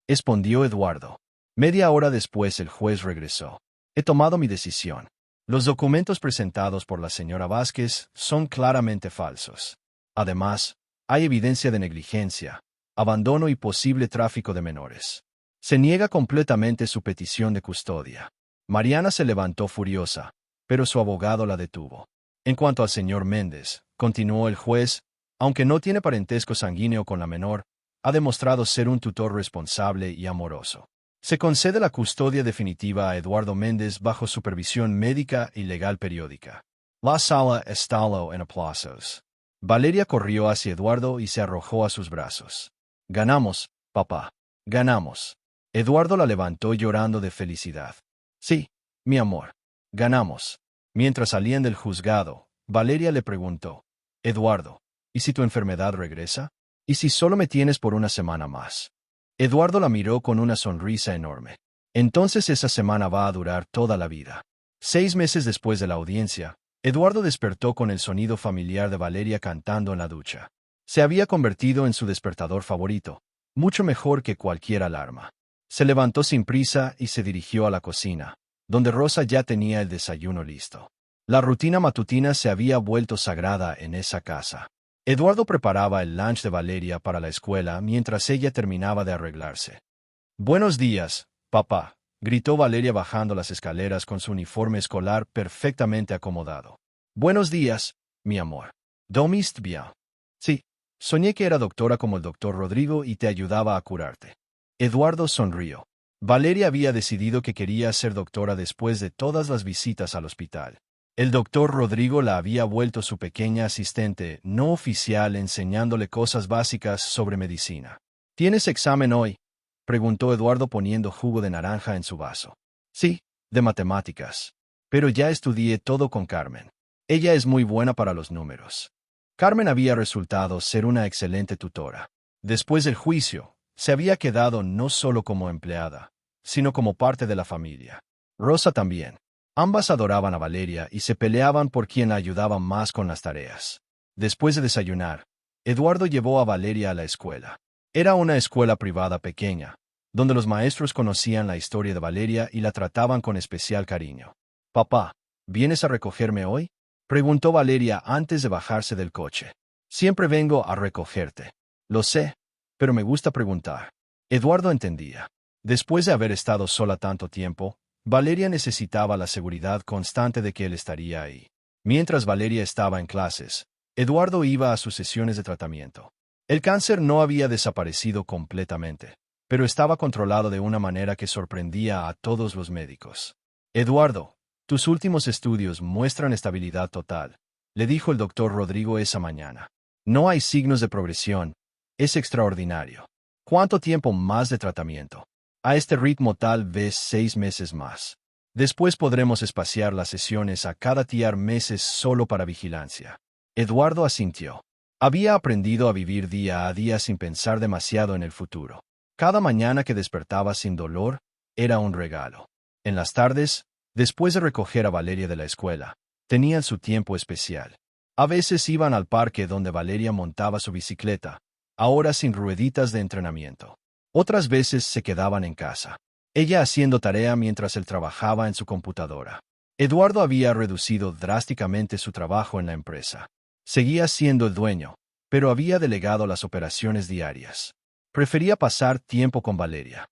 respondió Eduardo. Media hora después el juez regresó. He tomado mi decisión. Los documentos presentados por la señora Vázquez son claramente falsos. Además, hay evidencia de negligencia, abandono y posible tráfico de menores. Se niega completamente su petición de custodia. Mariana se levantó furiosa, pero su abogado la detuvo. En cuanto al señor Méndez, continuó el juez, aunque no tiene parentesco sanguíneo con la menor, ha demostrado ser un tutor responsable y amoroso. Se concede la custodia definitiva a Eduardo Méndez bajo supervisión médica y legal periódica. La sala estalló en aplausos. Valeria corrió hacia Eduardo y se arrojó a sus brazos. Ganamos, papá. Ganamos. Eduardo la levantó llorando de felicidad. Sí, mi amor. Ganamos. Mientras salían del juzgado, Valeria le preguntó, Eduardo, ¿y si tu enfermedad regresa? ¿Y si solo me tienes por una semana más? Eduardo la miró con una sonrisa enorme. Entonces esa semana va a durar toda la vida. 6 meses después de la audiencia, Eduardo despertó con el sonido familiar de Valeria cantando en la ducha. Se había convertido en su despertador favorito, mucho mejor que cualquier alarma. Se levantó sin prisa y se dirigió a la cocina, donde Rosa ya tenía el desayuno listo. La rutina matutina se había vuelto sagrada en esa casa. Eduardo preparaba el lunch de Valeria para la escuela mientras ella terminaba de arreglarse. Buenos días, papá, gritó Valeria bajando las escaleras con su uniforme escolar perfectamente acomodado. Buenos días, mi amor. ¿Dormiste bien? Sí, soñé que era doctora como el doctor Rodrigo y te ayudaba a curarte. Eduardo sonrió. Valeria había decidido que quería ser doctora después de todas las visitas al hospital. El doctor Rodrigo la había vuelto su pequeña asistente no oficial enseñándole cosas básicas sobre medicina. ¿Tienes examen hoy?, preguntó Eduardo poniendo jugo de naranja en su vaso. Sí, de matemáticas. Pero ya estudié todo con Carmen. Ella es muy buena para los números. Carmen había resultado ser una excelente tutora. Después del juicio, se había quedado no solo como empleada, sino como parte de la familia. Rosa también. Ambas adoraban a Valeria y se peleaban por quién la ayudaba más con las tareas. Después de desayunar, Eduardo llevó a Valeria a la escuela. Era una escuela privada pequeña, donde los maestros conocían la historia de Valeria y la trataban con especial cariño. «Papá, ¿vienes a recogerme hoy?», preguntó Valeria antes de bajarse del coche. «Siempre vengo a recogerte. Lo sé, pero me gusta preguntar». Eduardo entendía. Después de haber estado sola tanto tiempo, Valeria necesitaba la seguridad constante de que él estaría ahí. Mientras Valeria estaba en clases, Eduardo iba a sus sesiones de tratamiento. El cáncer no había desaparecido completamente, pero estaba controlado de una manera que sorprendía a todos los médicos. «Eduardo, tus últimos estudios muestran estabilidad total», le dijo el doctor Rodrigo esa mañana. «No hay signos de progresión. Es extraordinario. ¿Cuánto tiempo más de tratamiento? A este ritmo tal vez 6 meses más. Después podremos espaciar las sesiones a cada meses solo para vigilancia». Eduardo asintió. Había aprendido a vivir día a día sin pensar demasiado en el futuro. Cada mañana que despertaba sin dolor era un regalo. En las tardes, después de recoger a Valeria de la escuela, tenían su tiempo especial. A veces iban al parque donde Valeria montaba su bicicleta, ahora sin rueditas de entrenamiento. Otras veces se quedaban en casa, ella haciendo tarea mientras él trabajaba en su computadora. Eduardo había reducido drásticamente su trabajo en la empresa. Seguía siendo el dueño, pero había delegado las operaciones diarias. Prefería pasar tiempo con Valeria.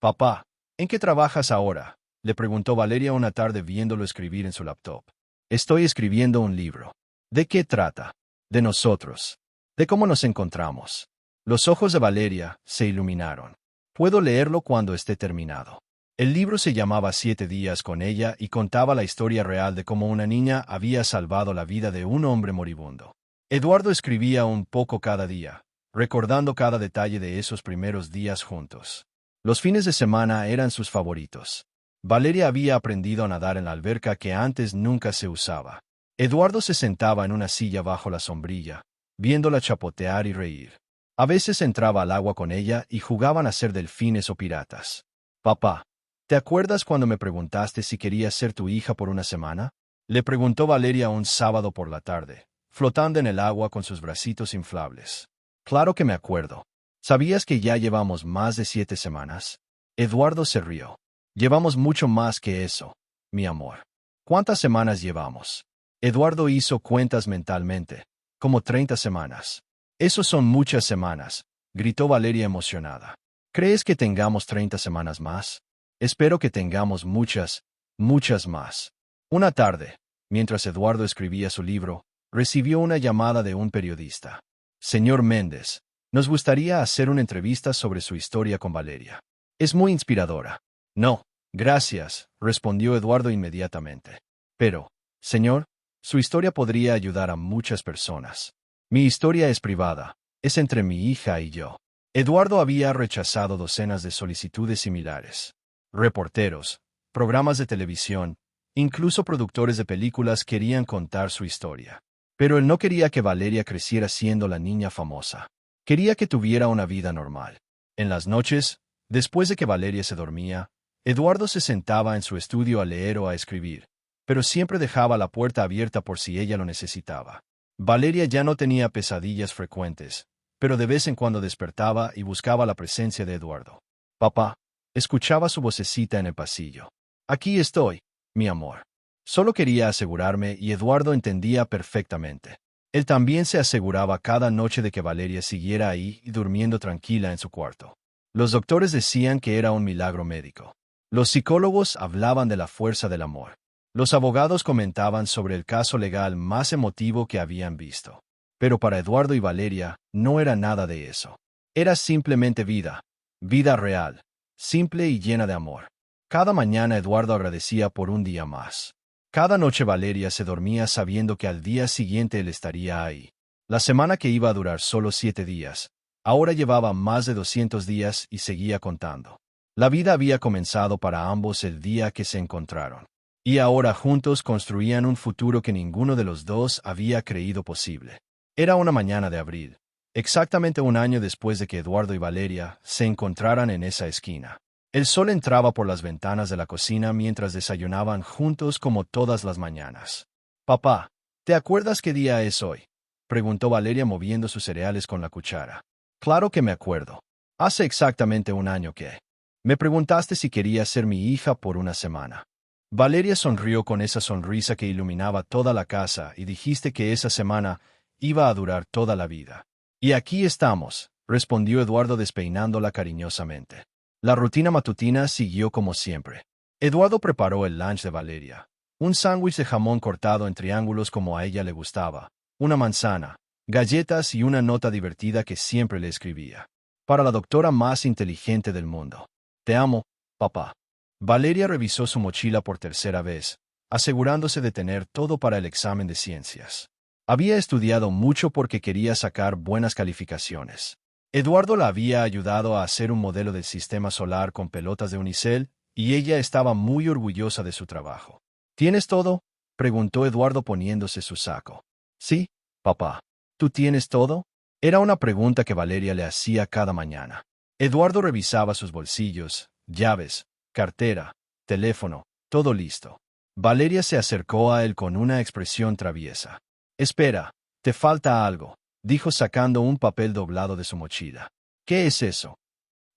«Papá, ¿en qué trabajas ahora?», le preguntó Valeria una tarde viéndolo escribir en su laptop. «Estoy escribiendo un libro». «¿De qué trata?». «De nosotros. De cómo nos encontramos». Los ojos de Valeria se iluminaron. «Puedo leerlo cuando esté terminado». El libro se llamaba 7 días con ella y contaba la historia real de cómo una niña había salvado la vida de un hombre moribundo. Eduardo escribía un poco cada día, recordando cada detalle de esos primeros días juntos. Los fines de semana eran sus favoritos. Valeria había aprendido a nadar en la alberca que antes nunca se usaba. Eduardo se sentaba en una silla bajo la sombrilla, viéndola chapotear y reír. A veces entraba al agua con ella y jugaban a ser delfines o piratas. «Papá, ¿te acuerdas cuando me preguntaste si quería ser tu hija por una semana?», le preguntó Valeria un sábado por la tarde, flotando en el agua con sus bracitos inflables. «Claro que me acuerdo. ¿Sabías que ya llevamos más de 7 semanas?» Eduardo se rió. «Llevamos mucho más que eso, mi amor». «¿Cuántas semanas llevamos?». Eduardo hizo cuentas mentalmente. «Como 30 semanas». «Eso son muchas semanas», gritó Valeria emocionada. «¿Crees que tengamos 30 semanas más?». «Espero que tengamos muchas, muchas más». Una tarde, mientras Eduardo escribía su libro, recibió una llamada de un periodista. «Señor Méndez, nos gustaría hacer una entrevista sobre su historia con Valeria. Es muy inspiradora». «No, gracias», respondió Eduardo inmediatamente. «Pero, señor, su historia podría ayudar a muchas personas. Mi historia es privada, es entre mi hija y yo». Eduardo había rechazado docenas de solicitudes similares. Reporteros, programas de televisión, incluso productores de películas querían contar su historia. Pero él no quería que Valeria creciera siendo la niña famosa. Quería que tuviera una vida normal. En las noches, después de que Valeria se dormía, Eduardo se sentaba en su estudio a leer o a escribir, pero siempre dejaba la puerta abierta por si ella lo necesitaba. Valeria ya no tenía pesadillas frecuentes, pero de vez en cuando despertaba y buscaba la presencia de Eduardo. «Papá», escuchaba su vocecita en el pasillo. «Aquí estoy, mi amor». Solo quería asegurarme y Eduardo entendía perfectamente. Él también se aseguraba cada noche de que Valeria siguiera ahí y durmiendo tranquila en su cuarto. Los doctores decían que era un milagro médico. Los psicólogos hablaban de la fuerza del amor. Los abogados comentaban sobre el caso legal más emotivo que habían visto. Pero para Eduardo y Valeria no era nada de eso. Era simplemente vida. Vida real. Simple y llena de amor. Cada mañana Eduardo agradecía por un día más. Cada noche Valeria se dormía sabiendo que al día siguiente él estaría ahí. La semana que iba a durar solo 7 días, ahora llevaba más de 200 días y seguía contando. La vida había comenzado para ambos el día que se encontraron. Y ahora juntos construían un futuro que ninguno de los dos había creído posible. Era una mañana de abril, exactamente un año después de que Eduardo y Valeria se encontraran en esa esquina. El sol entraba por las ventanas de la cocina mientras desayunaban juntos como todas las mañanas. «Papá, ¿te acuerdas qué día es hoy?», preguntó Valeria moviendo sus cereales con la cuchara. «Claro que me acuerdo. Hace exactamente un año que me preguntaste si quería ser mi hija por una semana». Valeria sonrió con esa sonrisa que iluminaba toda la casa y dijiste que esa semana iba a durar toda la vida. «Y aquí estamos», respondió Eduardo despeinándola cariñosamente. La rutina matutina siguió como siempre. Eduardo preparó el lunch de Valeria. Un sándwich de jamón cortado en triángulos como a ella le gustaba, una manzana, galletas y una nota divertida que siempre le escribía. Para la doctora más inteligente del mundo. «Te amo, papá». Valeria revisó su mochila por tercera vez, asegurándose de tener todo para el examen de ciencias. Había estudiado mucho porque quería sacar buenas calificaciones. Eduardo la había ayudado a hacer un modelo del sistema solar con pelotas de unicel, y ella estaba muy orgullosa de su trabajo. «¿Tienes todo?», preguntó Eduardo poniéndose su saco. «Sí, papá». «¿Tú tienes todo?». Era una pregunta que Valeria le hacía cada mañana. Eduardo revisaba sus bolsillos, llaves, cartera, teléfono, todo listo. Valeria se acercó a él con una expresión traviesa. «Espera, te falta algo», dijo sacando un papel doblado de su mochila. «¿Qué es eso?».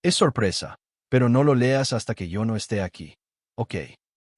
«Es sorpresa, pero no lo leas hasta que yo no esté aquí». «Ok».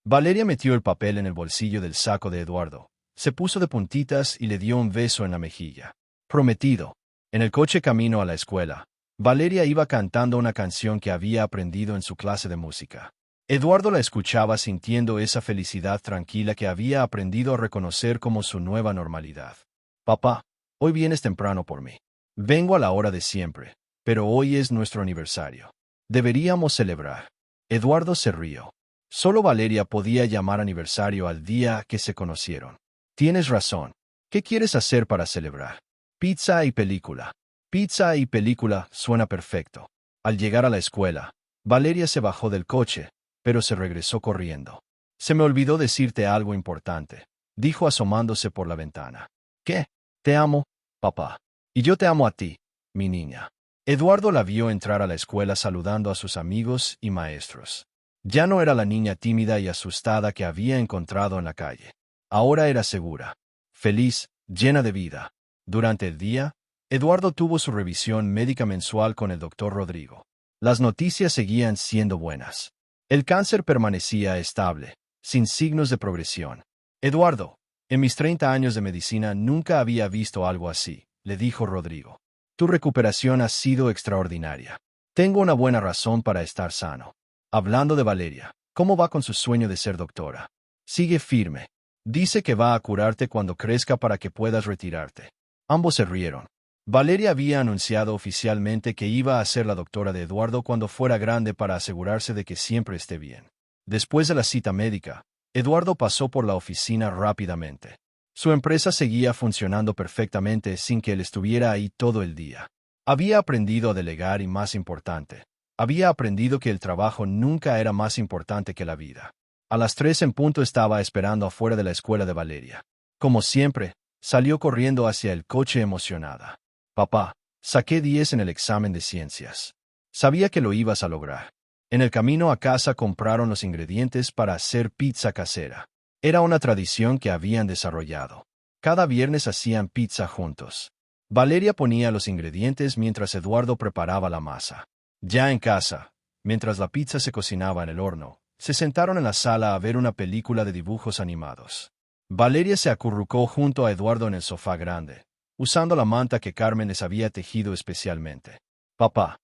Valeria metió el papel en el bolsillo del saco de Eduardo, se puso de puntitas y le dio un beso en la mejilla. «Prometido». En el coche camino a la escuela, Valeria iba cantando una canción que había aprendido en su clase de música. Eduardo la escuchaba sintiendo esa felicidad tranquila que había aprendido a reconocer como su nueva normalidad. «Papá, hoy vienes temprano por mí. Vengo a la hora de siempre, pero hoy es nuestro aniversario. Deberíamos celebrar». Eduardo se rió. Solo Valeria podía llamar aniversario al día que se conocieron. «Tienes razón. ¿Qué quieres hacer para celebrar?». «Pizza y película». «Pizza y película» suena perfecto. Al llegar a la escuela, Valeria se bajó del coche, pero se regresó corriendo. «Se me olvidó decirte algo importante», dijo asomándose por la ventana. «¿Qué?». «Te amo, papá. Y yo te amo a ti, mi niña». Eduardo la vio entrar a la escuela saludando a sus amigos y maestros. Ya no era la niña tímida y asustada que había encontrado en la calle. Ahora era segura, feliz, llena de vida. Durante el día, Eduardo tuvo su revisión médica mensual con el doctor Rodrigo. Las noticias seguían siendo buenas. El cáncer permanecía estable, sin signos de progresión. «Eduardo, en mis 30 años de medicina nunca había visto algo así», le dijo Rodrigo. «Tu recuperación ha sido extraordinaria. Tengo una buena razón para estar sano». Hablando de Valeria, ¿cómo va con su sueño de ser doctora? «Sigue firme. Dice que va a curarte cuando crezca para que puedas retirarte». Ambos se rieron. Valeria había anunciado oficialmente que iba a ser la doctora de Eduardo cuando fuera grande para asegurarse de que siempre esté bien. Después de la cita médica, Eduardo pasó por la oficina rápidamente. Su empresa seguía funcionando perfectamente sin que él estuviera ahí todo el día. Había aprendido a delegar y, más importante, había aprendido que el trabajo nunca era más importante que la vida. A las 3 en punto estaba esperando afuera de la escuela de Valeria. Como siempre, salió corriendo hacia el coche emocionada. «Papá, saqué 10 en el examen de ciencias. Sabía que lo ibas a lograr». En el camino a casa compraron los ingredientes para hacer pizza casera. Era una tradición que habían desarrollado. Cada viernes hacían pizza juntos. Valeria ponía los ingredientes mientras Eduardo preparaba la masa. Ya en casa, mientras la pizza se cocinaba en el horno, se sentaron en la sala a ver una película de dibujos animados. Valeria se acurrucó junto a Eduardo en el sofá grande, usando la manta que Carmen les había tejido especialmente. «Papá,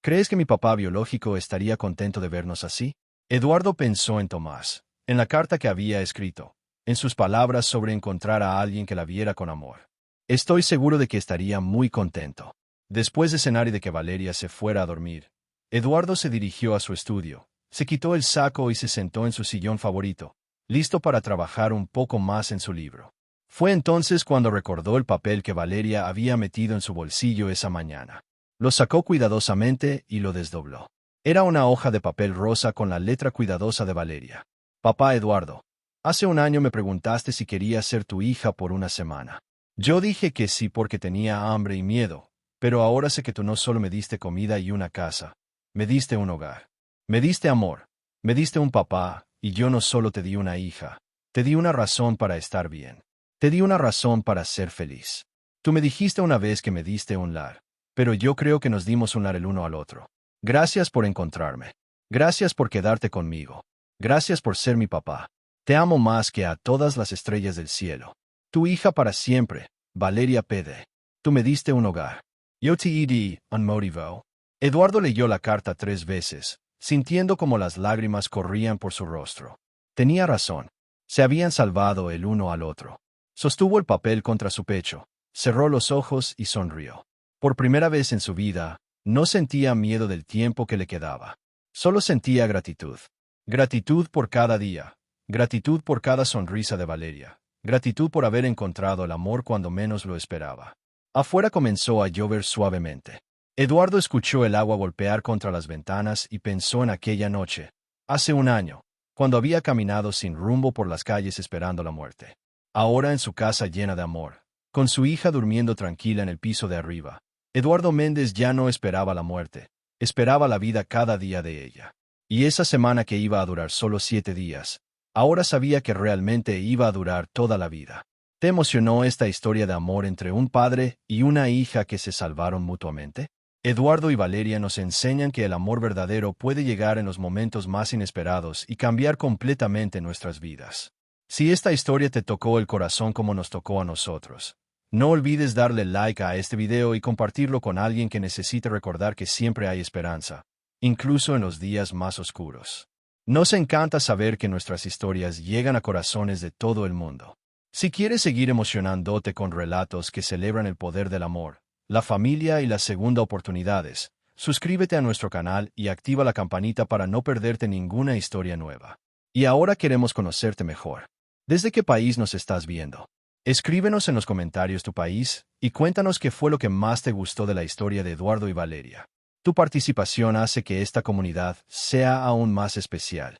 ¿crees que mi papá biológico estaría contento de vernos así?». Eduardo pensó en Tomás, en la carta que había escrito, en sus palabras sobre encontrar a alguien que la viera con amor. «Estoy seguro de que estaría muy contento». Después de cenar y de que Valeria se fuera a dormir, Eduardo se dirigió a su estudio, se quitó el saco y se sentó en su sillón favorito, listo para trabajar un poco más en su libro. Fue entonces cuando recordó el papel que Valeria había metido en su bolsillo esa mañana. Lo sacó cuidadosamente y lo desdobló. Era una hoja de papel rosa con la letra cuidadosa de Valeria. Papá Eduardo, hace un año me preguntaste si quería ser tu hija por una semana. Yo dije que sí porque tenía hambre y miedo, pero ahora sé que tú no solo me diste comida y una casa, me diste un hogar. Me diste amor, me diste un papá, y yo no solo te di una hija, te di una razón para estar bien. Te di una razón para ser feliz. Tú me dijiste una vez que me diste un lar, pero yo creo que nos dimos un lar el uno al otro. Gracias por encontrarme. Gracias por quedarte conmigo. Gracias por ser mi papá. Te amo más que a todas las estrellas del cielo. Tu hija para siempre, Valeria P.D. Tú me diste un hogar. Yo te di un motivo. Eduardo leyó la carta 3 veces, sintiendo como las lágrimas corrían por su rostro. Tenía razón. Se habían salvado el uno al otro. Sostuvo el papel contra su pecho, cerró los ojos y sonrió. Por primera vez en su vida, no sentía miedo del tiempo que le quedaba. Solo sentía gratitud. Gratitud por cada día. Gratitud por cada sonrisa de Valeria. Gratitud por haber encontrado el amor cuando menos lo esperaba. Afuera comenzó a llover suavemente. Eduardo escuchó el agua golpear contra las ventanas y pensó en aquella noche, hace un año, cuando había caminado sin rumbo por las calles esperando la muerte. Ahora en su casa llena de amor, con su hija durmiendo tranquila en el piso de arriba, Eduardo Méndez ya no esperaba la muerte, esperaba la vida cada día de ella. Y esa semana que iba a durar solo 7 días, ahora sabía que realmente iba a durar toda la vida. ¿Te emocionó esta historia de amor entre un padre y una hija que se salvaron mutuamente? Eduardo y Valeria nos enseñan que el amor verdadero puede llegar en los momentos más inesperados y cambiar completamente nuestras vidas. Si esta historia te tocó el corazón como nos tocó a nosotros, no olvides darle like a este video y compartirlo con alguien que necesite recordar que siempre hay esperanza, incluso en los días más oscuros. Nos encanta saber que nuestras historias llegan a corazones de todo el mundo. Si quieres seguir emocionándote con relatos que celebran el poder del amor, la familia y las segunda oportunidades, suscríbete a nuestro canal y activa la campanita para no perderte ninguna historia nueva. Y ahora queremos conocerte mejor. ¿Desde qué país nos estás viendo? Escríbenos en los comentarios tu país y cuéntanos qué fue lo que más te gustó de la historia de Eduardo y Valeria. Tu participación hace que esta comunidad sea aún más especial.